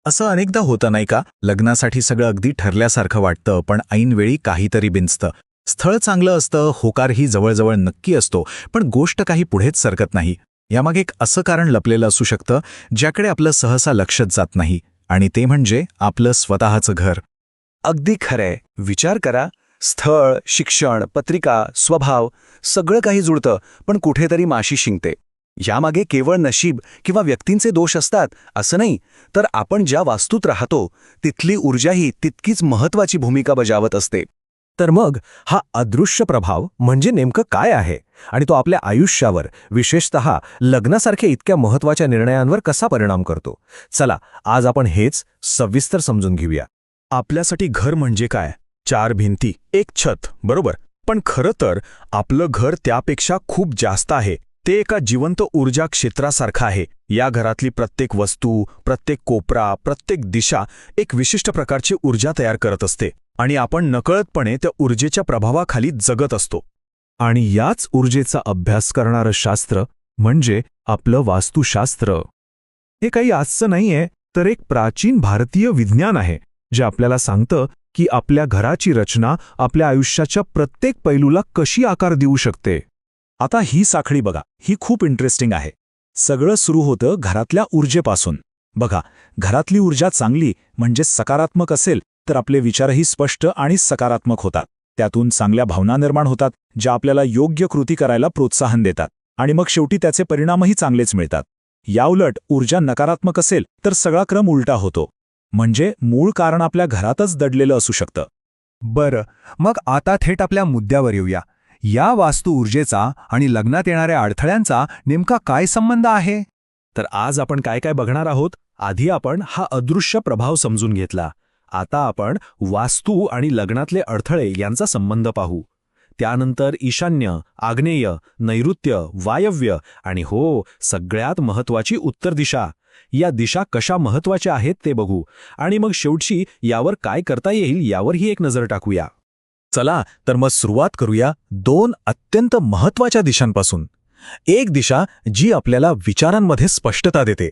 असं अनेकदा होतं नाही का? लग्नासाठी सगळं अगदी ठरल्यासारखं वाटतं, पण ऐनवेळी काहीतरी बिनसतं. स्थळ चांगलं असतं, होकारही जवळजवळ नक्की असतो, पण गोष्ट काही पुढेच सरकत नाही. यामागे एक असं कारण लपलेलं असू शकतं, ज्याकडे आपलं सहसा लक्षच जात नाही, आणि ते म्हणजे आपलं स्वतःचं घर. अगदी खरंय. विचार करा, स्थळ, शिक्षण, पत्रिका, स्वभाव सगळं काही जुळतं, पण कुठेतरी माशी शिंकते. यामागे केवळ नशीब किंवा व्यक्तींचे दोष असतात असं नाही, तर आपण ज्या वास्तूत राहतो तिथली ऊर्जाही तितकीच महत्वाची भूमिका बजावत असते. तर मग हा अदृश्य प्रभाव म्हणजे नेमकं काय आहे आणि तो आपल्या आयुष्यावर, विशेषतः लग्नासारख्या इतक्या महत्त्वाच्या निर्णयांवर कसा परिणाम करतो? चला, आज आपण हेच सविस्तर समजून घेऊया. आपल्यासाठी घर म्हणजे काय? 4 भिंती, एक छत, बरोबर. पण खरं तर आपलं घर त्यापेक्षा खूप जास्त आहे. ते एका जिवंत ऊर्जा क्षेत्रासारखं आहे. या घरातली प्रत्येक वस्तू, प्रत्येक कोपरा, प्रत्येक दिशा एक विशिष्ट प्रकारची ऊर्जा तयार करत असते, आणि आपण नकळतपणे त्या ऊर्जेच्या प्रभावाखाली जगत असतो. आणि याच ऊर्जेचा अभ्यास करणारं शास्त्र म्हणजे आपलं वास्तुशास्त्र. हे काही आजचं नाहीये, तर एक प्राचीन भारतीय विज्ञान आहे, जे आपल्याला सांगतं की आपल्या घराची रचना आपल्या आयुष्याच्या प्रत्येक पैलूला कशी आकार देऊ शकते. आता ही साखळी बघा, ही खूप इंटरेस्टिंग आहे. सगळं सुरू होतं घरातल्या ऊर्जेपासून. बघा, घरातली ऊर्जा चांगली म्हणजे सकारात्मक असेल तर आपले विचारही स्पष्ट आणि सकारात्मक होतात. त्यातून चांगल्या भावना निर्माण होतात, ज्या आपल्याला योग्य कृती करायला प्रोत्साहन देतात, आणि मग शेवटी त्याचे परिणामही चांगलेच मिळतात. याउलट ऊर्जा नकारात्मक असेल तर सगळा क्रम उलटा होतो. म्हणजे मूळ कारण आपल्या घरातच दडलेलं असू शकतं. बरं, मग आता थेट आपल्या मुद्द्यावर येऊया. या वास्तू ऊर्जेचा आणि लग्नात येणाऱ्या अडथळ्यांचा नेमका काय संबंध आहे? तर आज आपण काय काय बघणार आहोत? आधी आपण हा अदृश्य प्रभाव समजून घेतला. आता आपण वास्तू आणि लग्नातले अडथळे यांचा संबंध पाहू. त्यानंतर ईशान्य, आग्नेय, नैऋत्य, वायव्य आणि हो, सगळ्यात महत्त्वाची उत्तर दिशा. या दिशा कशा महत्त्वाच्या आहेत ते बघू, आणि मग शेवटी यावर काय करता येईल यावरही एक नजर टाकूया. चला तर मग सुरुवात करूया 2 अत्यंत महत्त्वाच्या दिशांपासून. एक दिशा जी आपल्याला विचारांमध्ये स्पष्टता देते,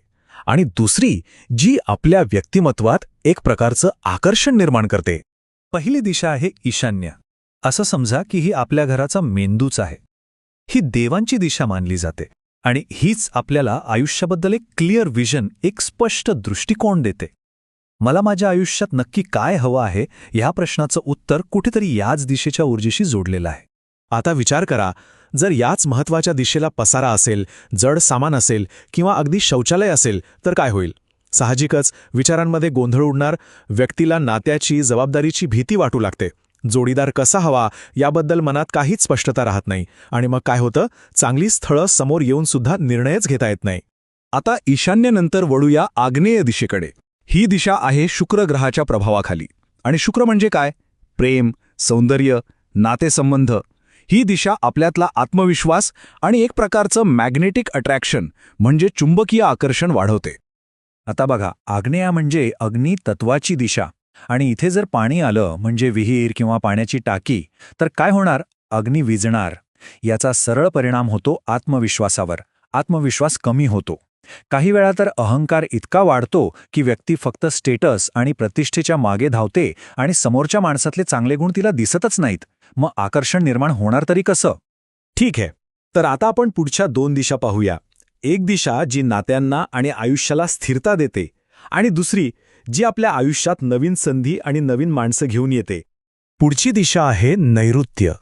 आणि दुसरी जी आपल्या व्यक्तिमत्वात एक प्रकारचं आकर्षण निर्माण करते. पहिली दिशा आहे ईशान्य. असं समजा की ही आपल्या घराचा मेंदूच आहे. ही देवांची दिशा मानली जाते, आणि हीच आपल्याला आयुष्याबद्दल एक क्लिअर विजन, एक स्पष्ट दृष्टिकोन देते. मला माझ्या आयुष्यात नक्की काय हवं आहे ह्या प्रश्नाचं उत्तर कुठेतरी याच दिशेच्या ऊर्जेशी जोडलेलं आहे. आता विचार करा, जर याच महत्त्वाच्या दिशेला पसारा असेल, जड सामान असेल किंवा अगदी शौचालय असेल तर काय होईल? साहजिकच विचारांमध्ये गोंधळ उडणार, व्यक्तीला नात्याची, जबाबदारीची भीती वाटू लागते. जोडीदार कसा हवा याबद्दल मनात काहीच स्पष्टता राहत नाही, आणि मग काय होतं? चांगली स्थळं समोर येऊन सुद्धा निर्णयच घेता येत नाही. आता ईशान्येनंतर वळूया आग्नेय दिशेकडे. ही दिशा आहे शुक्र ग्रहाच्या प्रभावाखाली. आणि शुक्र म्हणजे काय? प्रेम, सौंदर्य, नातेसंबंध. ही दिशा आपल्यातला आत्मविश्वास आणि एक प्रकारचं मॅग्नेटिक अट्रॅक्शन म्हणजे चुंबकीय आकर्षण वाढवते. आता बघा, आग्नेय म्हणजे अग्नी तत्वाची दिशा, आणि इथे जर पाणी आलं म्हणजे विहीर किंवा पाण्याची टाकी, तर काय होणार? अग्नी विझणार. याचा सरळ परिणाम होतो आत्मविश्वासावर. आत्मविश्वास कमी होतो. काही वेळा तर अहंकार इतका वाढतो की व्यक्ती फक्त स्टेटस आणि प्रतिष्ठेच्या मागे धावते, आणि समोरच्या माणसातले चांगले गुण तिला दिसतच नाहीत. मग आकर्षण निर्माण होणार तरी कसं? ठीक आहे, तर आता आपण पुढच्या 2 दिशा पाहूया. एक दिशा जी नात्यांना आणि आयुष्याला स्थिरता देते, आणि दुसरी जी आपल्या आयुष्यात नवीन संधी आणि नवीन माणसं घेऊन येते. पुढची दिशा आहे नैऋत्य.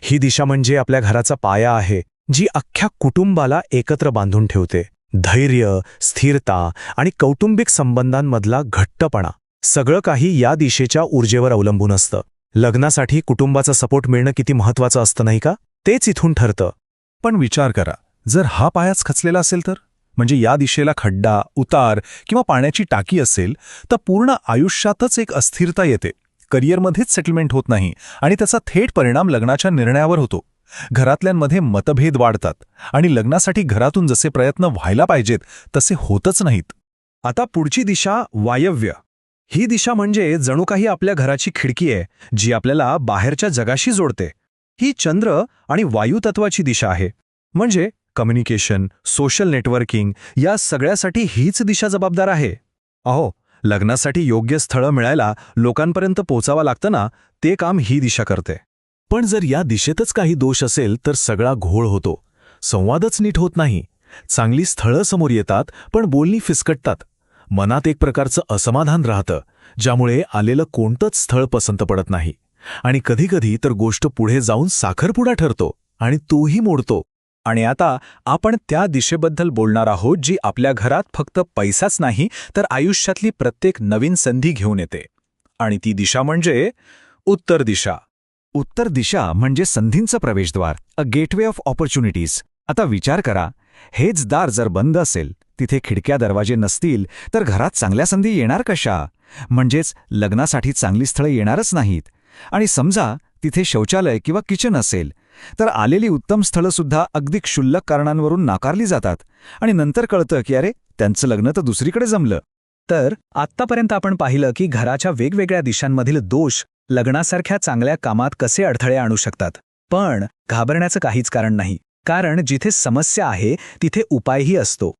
ही दिशा म्हणजे आपल्या घराचा पाया आहे, जी अख्ख्या कुटुंबाला एकत्र बांधून ठेवते. धैर्य, स्थिरता आणि कौटुंबिक संबंधांमधला घट्टपणा, सगळं काही या दिशेच्या ऊर्जेवर अवलंबून असतं. लग्नासाठी कुटुंबाचा सपोर्ट मिळणं किती महत्त्वाचं असतं नाही का? तेच इथून ठरतं. पण विचार करा, जर हा पायाच खचलेला असेल तर? म्हणजे या दिशेला खड्डा, उतार किंवा पाण्याची टाकी असेल तर पूर्ण आयुष्यातच एक अस्थिरता येते. करिअरमध्येच सेटलमेंट होत नाही, आणि त्याचा थेट परिणाम लग्नाच्या निर्णयावर होतो. घरातल्यांमध्ये मतभेद वाढतात, आणि लग्नासाठी घरातून जसे प्रयत्न व्हायला पाहिजेत तसे होतच नाहीत. आता पुढची दिशा वायव्य. ही दिशा म्हणजे जणू काही आपल्या घराची खिडकी आहे, जी आपल्याला बाहेरच्या जगाशी जोडते. ही चंद्र आणि वायू तत्वाची दिशा आहे. म्हणजे कम्युनिकेशन, सोशल नेटवर्किंग या सगळ्यासाठी हीच दिशा जबाबदार आहे. अहो, लग्नासाठी योग्य स्थळं मिळायला लोकांपर्यंत पोचावं लागतं ना, ते काम ही दिशा करते. पण जर या दिशेतच काही दोष असेल तर सगळा घोळ होतो. संवादच नीट होत नाही. चांगली स्थळं समोर येतात पण बोलणी फिसकटतात. मनात एक प्रकारचं असमाधान राहतं, ज्यामुळे आलेलं कोणतंच स्थळ पसंत पडत नाही. आणि कधीकधी तर गोष्ट पुढे जाऊन साखरपुडा ठरतो आणि तोही मोडतो. आणि आता आपण त्या दिशेबद्दल बोलणार आहोत जी आपल्या घरात फक्त पैसाच नाही तर आयुष्यातली प्रत्येक नवीन संधी घेऊन येते. आणि ती दिशा म्हणजे उत्तर दिशा. उत्तर दिशा म्हणजे संधींचं प्रवेशद्वार, अ गेटवे ऑफ ऑपॉर्च्युनिटीज. आता विचार करा, हेच दार जर बंद असेल, तिथे खिडक्या दरवाजे नसतील, तर घरात चांगल्या संधी येणार कशा? म्हणजेच लग्नासाठी चांगली स्थळं येणारच नाहीत. आणि समजा तिथे शौचालय किंवा किचन असेल, तर आलेली उत्तम स्थळंसुद्धा अगदी क्षुल्लक कारणांवरून नाकारली जातात. आणि नंतर कळतं की अरे, त्यांचं लग्न तर दुसरीकडे जमलं. तर आत्तापर्यंत आपण पाहिलं की घराच्या वेगवेगळ्या दिशांमधील दोष लग्नासारख्या चांगल्या कामात कसे अडथळे आणू शकतात. पण घाबरण्याचं काहीच कारण नाही, कारण जिथे समस्या आहे तिथे उपायही असतो.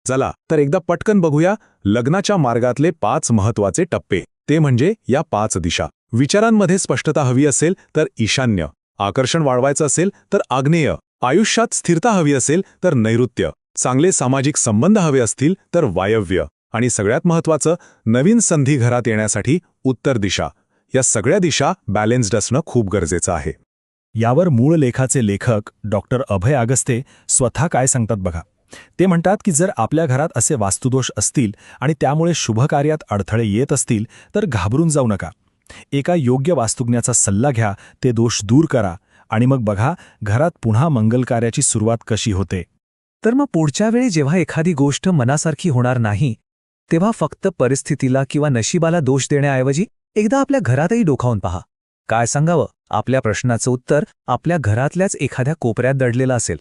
चला तर एकदा पटकन बघूया लग्नाच्या मार्गातले 5 महत्वाचे टप्पे. ते म्हणजे या 5 दिशा. विचारांमध्ये स्पष्टता हवी असेल तर ईशान्य, आकर्षण वाढवायचं असेल तर आग्नेय, आयुष्यात स्थिरता हवी असेल तर नैऋत्य, चांगले सामाजिक संबंध हवे असतील तर वायव्य, आणि सगळ्यात महत्वाचं नवीन संधी घरात येण्यासाठी उत्तर दिशा. या सगळ्या दिशा बॅलेन्स्ड असणं खूप गरजेचं आहे. यावर मूळ लेखाचे लेखक डॉक्टर अभय आगस्ते स्वतः काय सांगतात बघा. ते म्हणतात की जर आपल्या घरात असे वास्तुदोष असतील आणि त्यामुळे शुभकार्यात अडथळे येत असतील तर घाबरून जाऊ नका. एका योग्य वास्तुज्ञाचा सल्ला घ्या, ते दोष दूर करा आणि मग बघा घरात पुन्हा मंगलकार्याची सुरुवात कशी होते. तर मग पुढच्या वेळी जेव्हा एखादी गोष्ट मनासारखी होणार नाही, तेव्हा फक्त परिस्थितीला किंवा नशिबाला दोष देण्याऐवजी एकदा आपल्या घरातही डोकावून पहा. काय सांगावं, आपल्या प्रश्नाचं उत्तर आपल्या घरातल्याच एखाद्या कोपऱ्यात दडलेलं असेल.